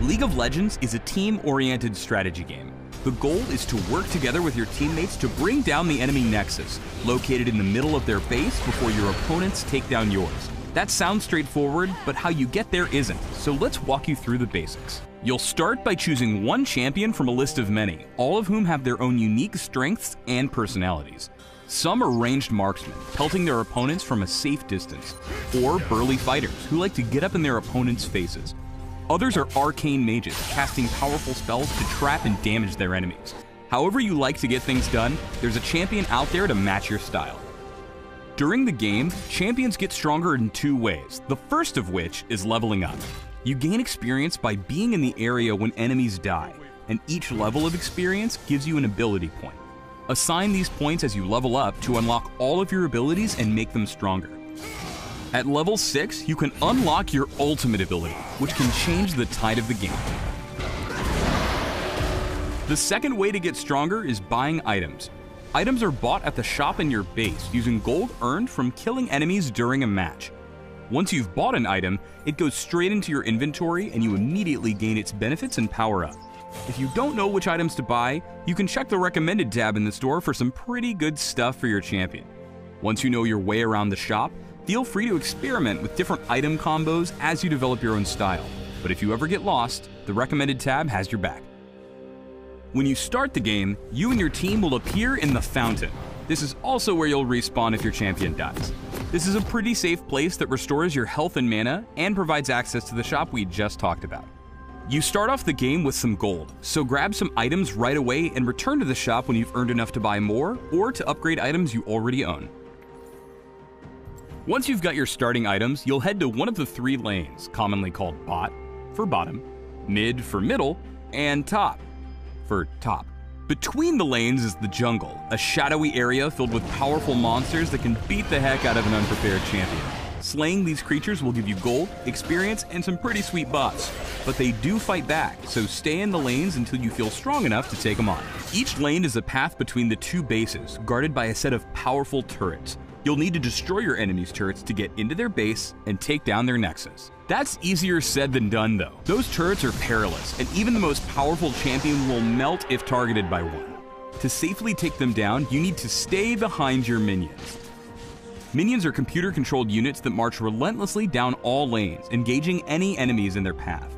League of Legends is a team-oriented strategy game. The goal is to work together with your teammates to bring down the enemy Nexus, located in the middle of their base before your opponents take down yours. That sounds straightforward, but how you get there isn't, so let's walk you through the basics. You'll start by choosing one champion from a list of many, all of whom have their own unique strengths and personalities. Some are ranged marksmen, pelting their opponents from a safe distance, or burly fighters who like to get up in their opponents' faces. Others are arcane mages, casting powerful spells to trap and damage their enemies. However you like to get things done, there's a champion out there to match your style. During the game, champions get stronger in two ways, the first of which is leveling up. You gain experience by being in the area when enemies die, and each level of experience gives you an ability point. Assign these points as you level up to unlock all of your abilities and make them stronger. At level 6, you can unlock your ultimate ability, which can change the tide of the game. The second way to get stronger is buying items. Items are bought at the shop in your base using gold earned from killing enemies during a match. Once you've bought an item, it goes straight into your inventory and you immediately gain its benefits and power up. If you don't know which items to buy, you can check the recommended tab in the store for some pretty good stuff for your champion. Once you know your way around the shop, feel free to experiment with different item combos as you develop your own style. But if you ever get lost, the recommended tab has your back. When you start the game, you and your team will appear in the fountain. This is also where you'll respawn if your champion dies. This is a pretty safe place that restores your health and mana and provides access to the shop we just talked about. You start off the game with some gold, so grab some items right away and return to the shop when you've earned enough to buy more or to upgrade items you already own. Once you've got your starting items, you'll head to one of the three lanes, commonly called bot for bottom, mid for middle, and top for top. Between the lanes is the jungle, a shadowy area filled with powerful monsters that can beat the heck out of an unprepared champion. Slaying these creatures will give you gold, experience, and some pretty sweet buffs, but they do fight back, so stay in the lanes until you feel strong enough to take them on. Each lane is a path between the two bases, guarded by a set of powerful turrets. You'll need to destroy your enemy's turrets to get into their base and take down their Nexus. That's easier said than done though. Those turrets are perilous, and even the most powerful champion will melt if targeted by one. To safely take them down, you need to stay behind your minions. Minions are computer-controlled units that march relentlessly down all lanes, engaging any enemies in their path.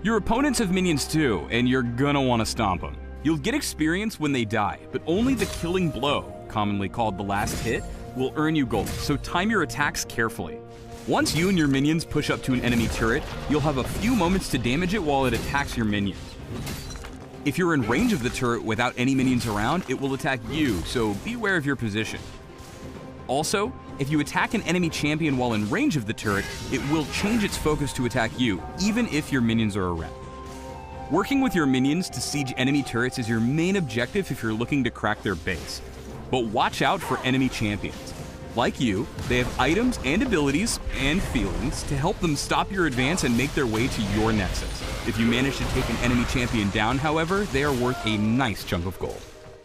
Your opponents have minions too, and you're gonna want to stomp them. You'll get experience when they die, but only the killing blow, commonly called the last hit, will earn you gold, so time your attacks carefully. Once you and your minions push up to an enemy turret, you'll have a few moments to damage it while it attacks your minions. If you're in range of the turret without any minions around, it will attack you, so be aware of your position. Also, if you attack an enemy champion while in range of the turret, it will change its focus to attack you, even if your minions are around. Working with your minions to siege enemy turrets is your main objective if you're looking to crack their base. But watch out for enemy champions. Like you, they have items and abilities and feelings to help them stop your advance and make their way to your Nexus. If you manage to take an enemy champion down, however, they are worth a nice chunk of gold.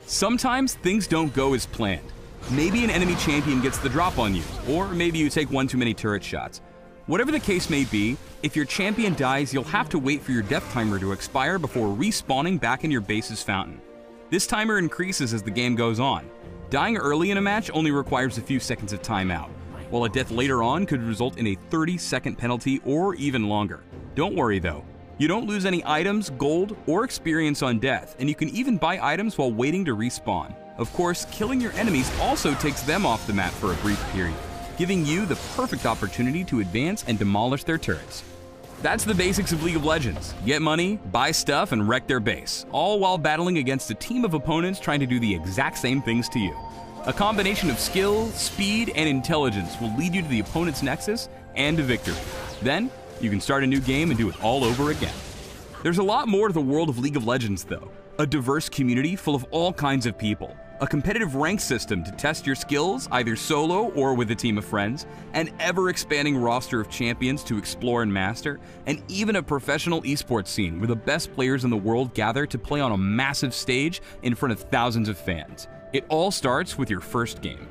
Sometimes things don't go as planned. Maybe an enemy champion gets the drop on you, or maybe you take one too many turret shots. Whatever the case may be, if your champion dies, you'll have to wait for your death timer to expire before respawning back in your base's fountain. This timer increases as the game goes on. Dying early in a match only requires a few seconds of timeout, while a death later on could result in a 30-second penalty or even longer. Don't worry though, you don't lose any items, gold, or experience on death, and you can even buy items while waiting to respawn. Of course, killing your enemies also takes them off the map for a brief period, giving you the perfect opportunity to advance and demolish their turrets. That's the basics of League of Legends. Get money, buy stuff, and wreck their base, all while battling against a team of opponents trying to do the exact same things to you. A combination of skill, speed, and intelligence will lead you to the opponent's Nexus and to victory. Then, you can start a new game and do it all over again. There's a lot more to the world of League of Legends though. A diverse community full of all kinds of people, a competitive rank system to test your skills, either solo or with a team of friends, an ever-expanding roster of champions to explore and master, and even a professional esports scene where the best players in the world gather to play on a massive stage in front of thousands of fans. It all starts with your first game.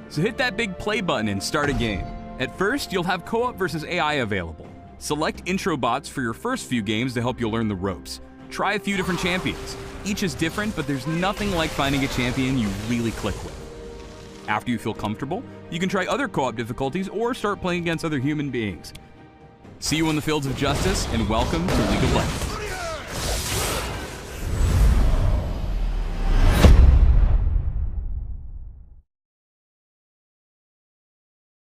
So hit that big play button and start a game. At first, you'll have co-op versus AI available. Select intro bots for your first few games to help you learn the ropes. Try a few different champions. Each is different, but there's nothing like finding a champion you really click with. After you feel comfortable, you can try other co-op difficulties or start playing against other human beings. See you in the fields of justice, and welcome to League of Legends.